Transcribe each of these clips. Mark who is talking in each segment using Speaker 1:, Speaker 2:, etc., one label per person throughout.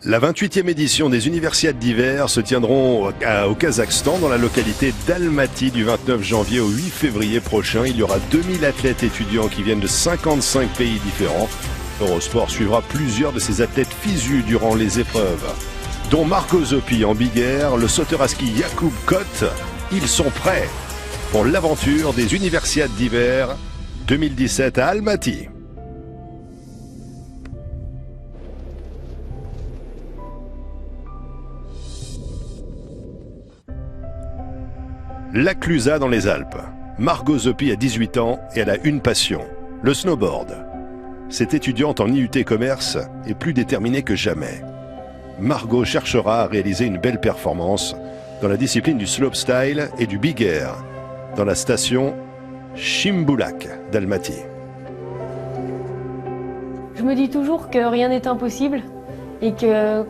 Speaker 1: La 28e édition des Universiades d'hiver se tiendront au Kazakhstan, dans la localité d'Almaty, du 29 janvier au 8 février prochain. Il y aura 2000 athlètes étudiants qui viennent de 55 pays différents. Eurosport suivra plusieurs de ces athlètes fisus durant les épreuves, dont Margot Zopi en Big Air, le sauteur à ski Yacoub Kot. Ils sont prêts pour l'aventure des Universiades d'hiver 2017 à Almaty. La Clusaz dans les Alpes. Margot Zopi a 18 ans et elle a une passion, le snowboard. Cette étudiante en IUT Commerce est plus déterminée que jamais. Margot cherchera à réaliser une belle performance dans la discipline du slopestyle et du big air, dans la station Chimbulak d'Almaty.
Speaker 2: Je me dis toujours que rien n'est impossible et que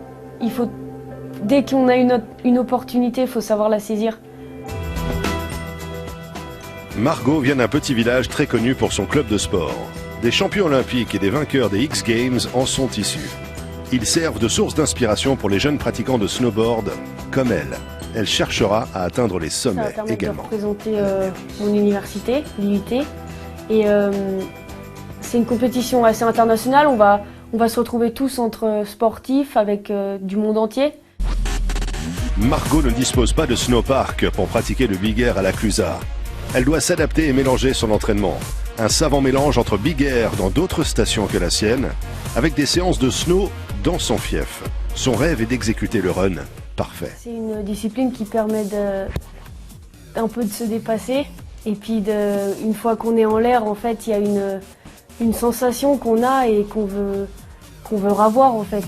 Speaker 2: dès qu'on a une opportunité, il faut savoir la saisir.
Speaker 1: Margot vient d'un petit village très connu pour son club de sport. Des champions olympiques et des vainqueurs des X Games en sont issus. Ils servent de source d'inspiration pour les jeunes pratiquants de snowboard comme elle. Elle cherchera à atteindre les sommets également.
Speaker 2: Ça va permettre de représenter mon université, l'IUT. Et c'est une compétition assez internationale. On va se retrouver tous entre sportifs avec du monde entier.
Speaker 1: Margot ne dispose pas de snowpark pour pratiquer le big air à la Clusaz. Elle doit s'adapter et mélanger son entraînement. Un savant mélange entre big air dans d'autres stations que la sienne, avec des séances de snow dans son fief. Son rêve est d'exécuter le run parfait.
Speaker 2: C'est une discipline qui permet un peu de se dépasser. Et puis une fois qu'on est en l'air, en fait, il y a une sensation qu'on a et qu'on veut revoir en fait.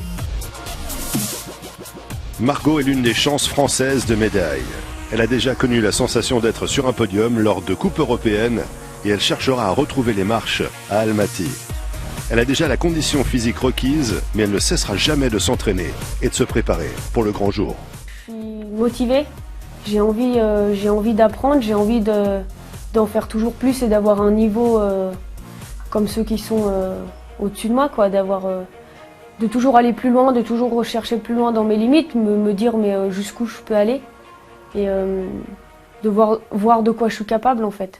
Speaker 1: Margot est l'une des chances françaises de médaille. Elle a déjà connu la sensation d'être sur un podium lors de Coupes européennes et elle cherchera à retrouver les marches à Almaty. Elle a déjà la condition physique requise, mais elle ne cessera jamais de s'entraîner et de se préparer pour le grand jour.
Speaker 2: Je suis motivée, j'ai envie d'apprendre, j'ai envie d'en faire toujours plus et d'avoir un niveau comme ceux qui sont au-dessus de moi, quoi, de toujours aller plus loin, de toujours rechercher plus loin dans mes limites, me dire mais jusqu'où je peux aller et de voir de quoi je suis capable en fait.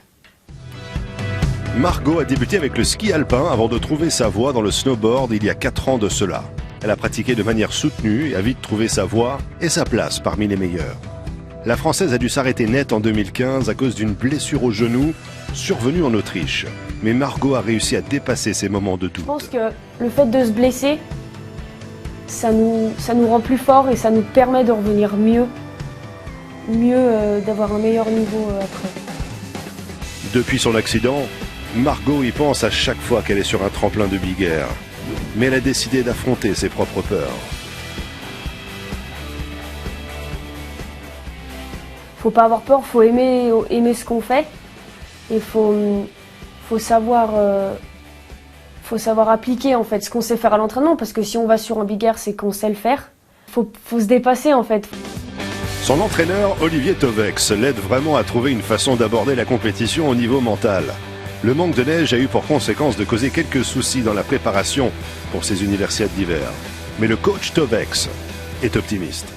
Speaker 1: Margot a débuté avec le ski alpin avant de trouver sa voie dans le snowboard il y a 4 ans de cela. Elle a pratiqué de manière soutenue et a vite trouvé sa voie et sa place parmi les meilleurs. La Française a dû s'arrêter net en 2015 à cause d'une blessure au genou survenue en Autriche. Mais Margot a réussi à dépasser ces moments de doute.
Speaker 2: Je pense que le fait de se blesser, ça nous rend plus forts et ça nous permet de revenir mieux d'avoir un meilleur niveau après.
Speaker 1: Depuis son accident, Margot y pense à chaque fois qu'elle est sur un tremplin de big air. Mais elle a décidé d'affronter ses propres peurs.
Speaker 2: Faut pas avoir peur, faut aimer ce qu'on fait. Et faut savoir appliquer en fait ce qu'on sait faire à l'entraînement. Parce que si on va sur un big air, c'est qu'on sait le faire. Faut se dépasser en fait.
Speaker 1: Son entraîneur, Olivier Tovex, l'aide vraiment à trouver une façon d'aborder la compétition au niveau mental. Le manque de neige a eu pour conséquence de causer quelques soucis dans la préparation pour ces Universiades d'hiver. Mais le coach Tovex est optimiste.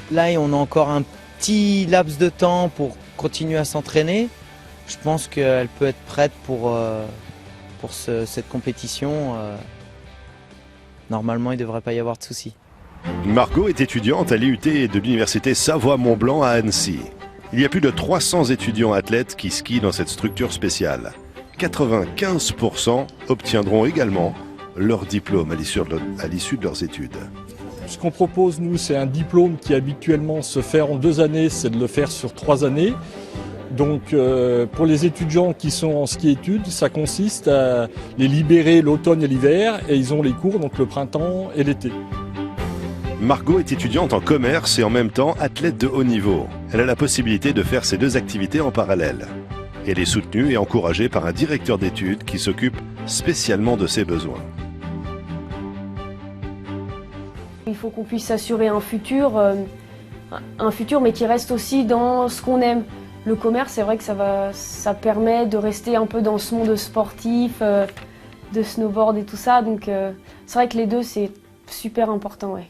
Speaker 3: Là, on a encore un petit laps de temps pour continuer à s'entraîner. Je pense qu'elle peut être prête pour cette compétition. Normalement, il ne devrait pas y avoir de soucis.
Speaker 1: Margot est étudiante à l'IUT de l'université Savoie-Mont-Blanc à Annecy. Il y a plus de 300 étudiants athlètes qui skient dans cette structure spéciale. 95% obtiendront également leur diplôme à l'issue de leurs études.
Speaker 4: Ce qu'on propose, nous, c'est un diplôme qui habituellement se fait en 2 années, c'est de le faire sur 3 années. Donc pour les étudiants qui sont en ski-études, ça consiste à les libérer l'automne et l'hiver et ils ont les cours donc le printemps et l'été.
Speaker 1: Margot est étudiante en commerce et en même temps athlète de haut niveau. Elle a la possibilité de faire ces 2 activités en parallèle. Elle est soutenue et encouragée par un directeur d'études qui s'occupe spécialement de ses besoins.
Speaker 2: Il faut qu'on puisse s'assurer un futur mais qui reste aussi dans ce qu'on aime. Le commerce, c'est vrai que ça permet de rester un peu dans ce monde sportif, de snowboard et tout ça. Donc c'est vrai que les deux, c'est super important. Ouais.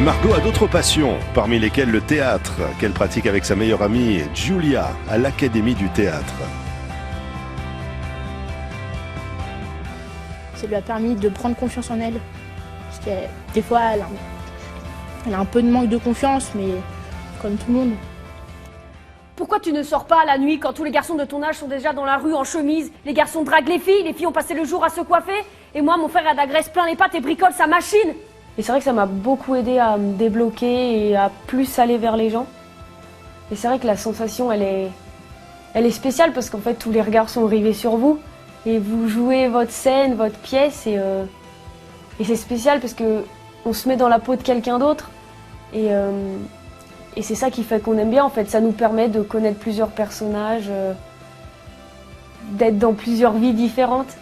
Speaker 1: Margot a d'autres passions, parmi lesquelles le théâtre, qu'elle pratique avec sa meilleure amie Julia à l'Académie du théâtre.
Speaker 5: Ça lui a permis de prendre confiance en elle. Parce que des fois, elle a un peu de manque de confiance, mais comme tout le monde.
Speaker 2: Pourquoi tu ne sors pas la nuit quand tous les garçons de ton âge sont déjà dans la rue en chemise? Les garçons draguent les filles ont passé le jour à se coiffer. Et moi, mon frère a de la graisse plein les pattes et bricole sa machine. Et c'est vrai que ça m'a beaucoup aidé à me débloquer et à plus aller vers les gens. Et c'est vrai que la sensation, elle est spéciale parce qu'en fait, tous les regards sont rivés sur vous. Et vous jouez votre scène, votre pièce. Et c'est spécial parce qu'on se met dans la peau de quelqu'un d'autre. Et c'est ça qui fait qu'on aime bien, en fait. Ça nous permet de connaître plusieurs personnages, d'être dans plusieurs vies différentes.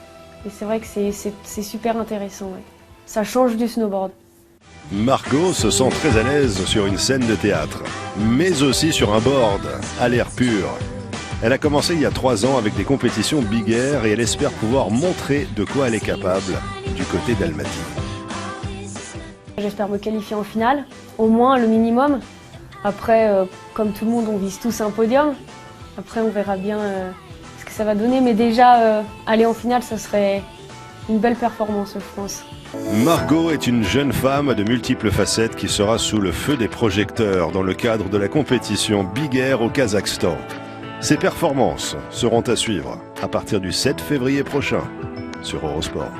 Speaker 2: Et c'est vrai que c'est super intéressant. Ouais. Ça change du snowboard.
Speaker 1: Margot se sent très à l'aise sur une scène de théâtre, mais aussi sur un board, à l'air pur. Elle a commencé il y a 3 ans avec des compétitions Big Air et elle espère pouvoir montrer de quoi elle est capable du côté d'Almaty.
Speaker 2: J'espère me qualifier en finale, au moins le minimum. Après, comme tout le monde, on vise tous un podium. Après, on verra bien ce que ça va donner. Mais déjà, aller en finale, ça serait une belle performance, je pense.
Speaker 1: Margot est une jeune femme de multiples facettes qui sera sous le feu des projecteurs dans le cadre de la compétition Big Air au Kazakhstan. Ses performances seront à suivre à partir du 7 février prochain sur Eurosport.